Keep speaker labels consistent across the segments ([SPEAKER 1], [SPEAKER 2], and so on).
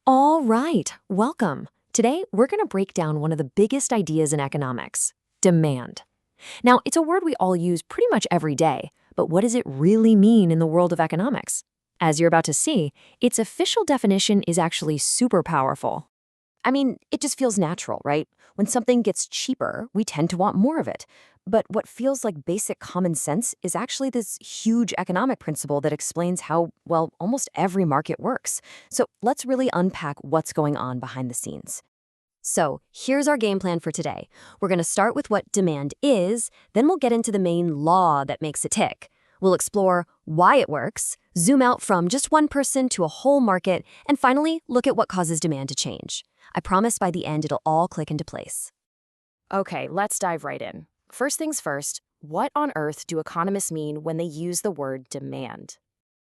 [SPEAKER 1] All right, welcome. Today, we're going to break down one of the biggest ideas in economics, demand. Now, it's a word we all use pretty much every day, but what does it really mean in the world of economics? As you're about to see, its official definition is actually super powerful. I mean, it just feels natural, right? When something gets cheaper, we tend to want more of it. But what feels like basic common sense is actually this huge economic principle that explains how, well, almost every market works. So let's really unpack what's going on behind the scenes. So here's our game plan for today. We're going to start with what demand is, then we'll get into the main law that makes it tick. We'll explore why it works, zoom out from just one person to a whole market, and finally, look at what causes demand to change. I promise by the end it'll all click into place.
[SPEAKER 2] Okay, let's dive right in. First things first, what on earth do economists mean when they use the word demand?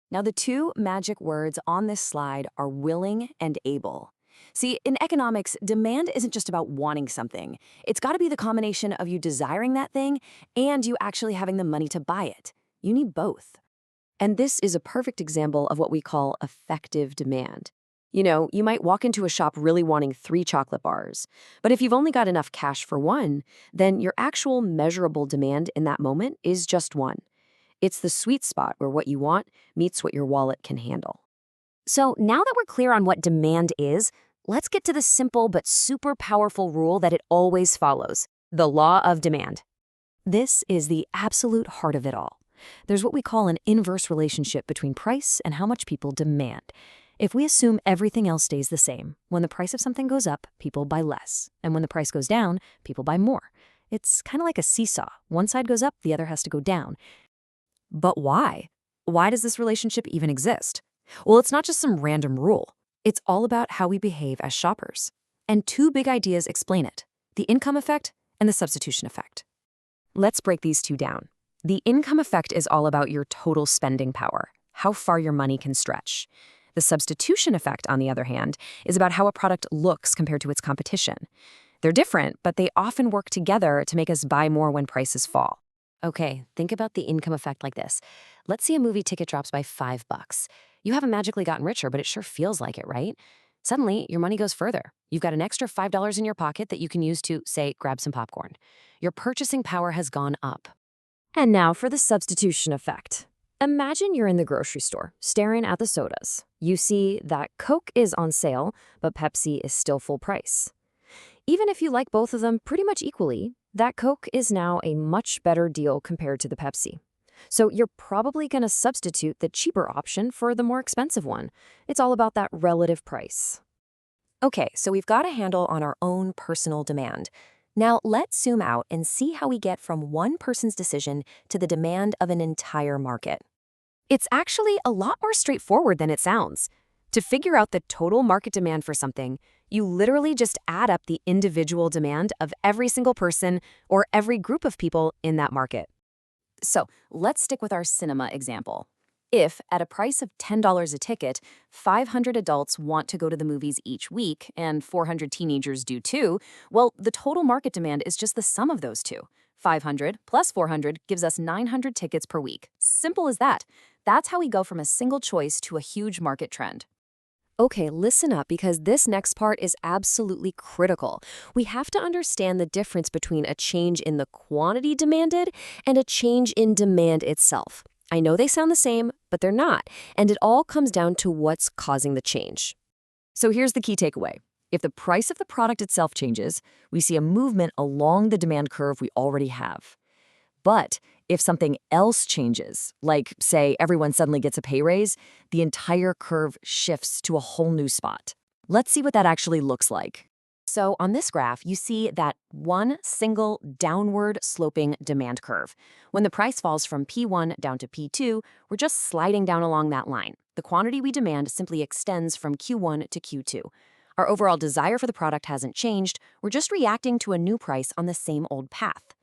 [SPEAKER 2] Now, the two magic words on this slide are willing and able. See, in economics, demand isn't just about wanting something. It's got to be the combination of you desiring that thing and you actually having the money to buy it. You need both. And this is a perfect example of what we call effective demand. You might walk into a shop really wanting 3 chocolate bars, but if you've only got enough cash for one, then your actual measurable demand in that moment is just one. It's the sweet spot where what you want meets what your wallet can handle.
[SPEAKER 1] So now that we're clear on what demand is, let's get to the simple but super powerful rule that it always follows, the law of demand. This is the absolute heart of it all. There's what we call an inverse relationship between price and how much people demand. If we assume everything else stays the same, when the price of something goes up, people buy less. And when the price goes down, people buy more. It's kind of like a seesaw. One side goes up, the other has to go down. But why? Why does this relationship even exist? Well, it's not just some random rule. It's all about how we behave as shoppers. And two big ideas explain it, the income effect and the substitution effect. Let's break these two down. The income effect is all about your total spending power, how far your money can stretch. The substitution effect, on the other hand, is about how a product looks compared to its competition. They're different, but they often work together to make us buy more when prices fall. Okay, think about the income effect like this. Let's say a movie ticket drops by $5. You haven't magically gotten richer, but it sure feels like it, right? Suddenly, your money goes further. You've got an extra $5 in your pocket that you can use to, say, grab some popcorn. Your purchasing power has gone up. And now for the substitution effect. Imagine you're in the grocery store, staring at the sodas. You see that Coke is on sale, but Pepsi is still full price. Even if you like both of them pretty much equally, that Coke is now a much better deal compared to the Pepsi. So you're probably going to substitute the cheaper option for the more expensive one. It's all about that relative price. Okay, so we've got a handle on our own personal demand. Now let's zoom out and see how we get from one person's decision to the demand of an entire market. It's actually a lot more straightforward than it sounds. To figure out the total market demand for something, you literally just add up the individual demand of every single person or every group of people in that market. So let's stick with our cinema example. If, at a price of $10 a ticket, 500 adults want to go to the movies each week and 400 teenagers do too, well, the total market demand is just the sum of those two. 500 plus 400 gives us 900 tickets per week. Simple as that. That's how we go from a single choice to a huge market trend. Okay, listen up because this next part is absolutely critical. We have to understand the difference between a change in the quantity demanded and a change in demand itself. I know they sound the same, but they're not, and it all comes down to what's causing the change. So here's the key takeaway. If the price of the product itself changes, we see a movement along the demand curve we already have. But if something else changes, like, say, everyone suddenly gets a pay raise, the entire curve shifts to a whole new spot. Let's see what that actually looks like. So on this graph, you see that one single downward sloping demand curve. When the price falls from P1 down to P2, we're just sliding down along that line. The quantity we demand simply extends from Q1 to Q2. Our overall desire for the product hasn't changed. We're just reacting to a new price on the same old path.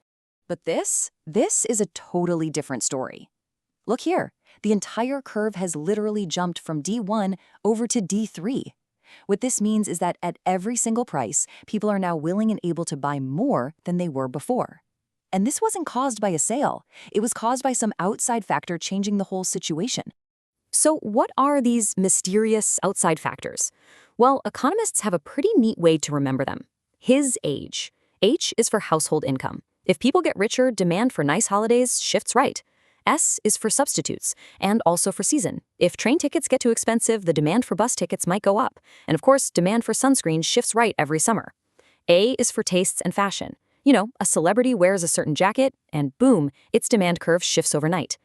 [SPEAKER 1] But this is a totally different story. Look here. The entire curve has literally jumped from D1 over to D3. What this means is that at every single price, people are now willing and able to buy more than they were before. And this wasn't caused by a sale. It was caused by some outside factor changing the whole situation. So what are these mysterious outside factors?
[SPEAKER 2] Well, economists have a pretty neat way to remember them. His age. H is for household income. If people get richer, demand for nice holidays shifts right. S is for substitutes, and also for season. If train tickets get too expensive, the demand for bus tickets might go up. And of course, demand for sunscreen shifts right every summer. A is for tastes and fashion. You know, a celebrity wears a certain jacket, and boom, its demand curve shifts overnight.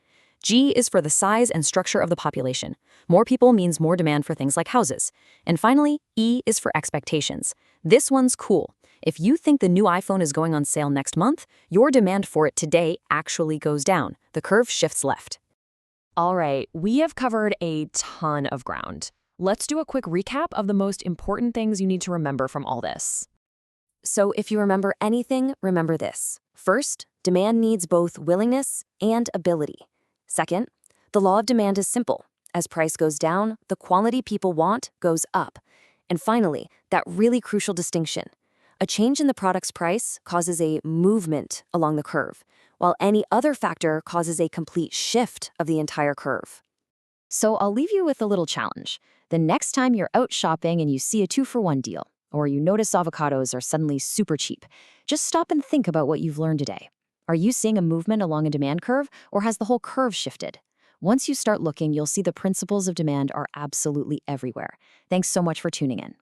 [SPEAKER 2] G is for the size and structure of the population. More people means more demand for things like houses. And finally, E is for expectations. This one's cool. If you think the new iPhone is going on sale next month, your demand for it today actually goes down. The curve shifts left.
[SPEAKER 1] All right, we have covered a ton of ground. Let's do a quick recap of the most important things you need to remember from all this.
[SPEAKER 2] So if you remember anything, remember this. First, demand needs both willingness and ability. Second, the law of demand is simple. As price goes down, the quantity people want goes up. And finally, that really crucial distinction. A change in the product's price causes a movement along the curve, while any other factor causes a complete shift of the entire curve.
[SPEAKER 1] So I'll leave you with a little challenge. The next time you're out shopping and you see a 2-for-1 deal, or you notice avocados are suddenly super cheap, just stop and think about what you've learned today. Are you seeing a movement along a demand curve, or has the whole curve shifted? Once you start looking, you'll see the principles of demand are absolutely everywhere. Thanks so much for tuning in.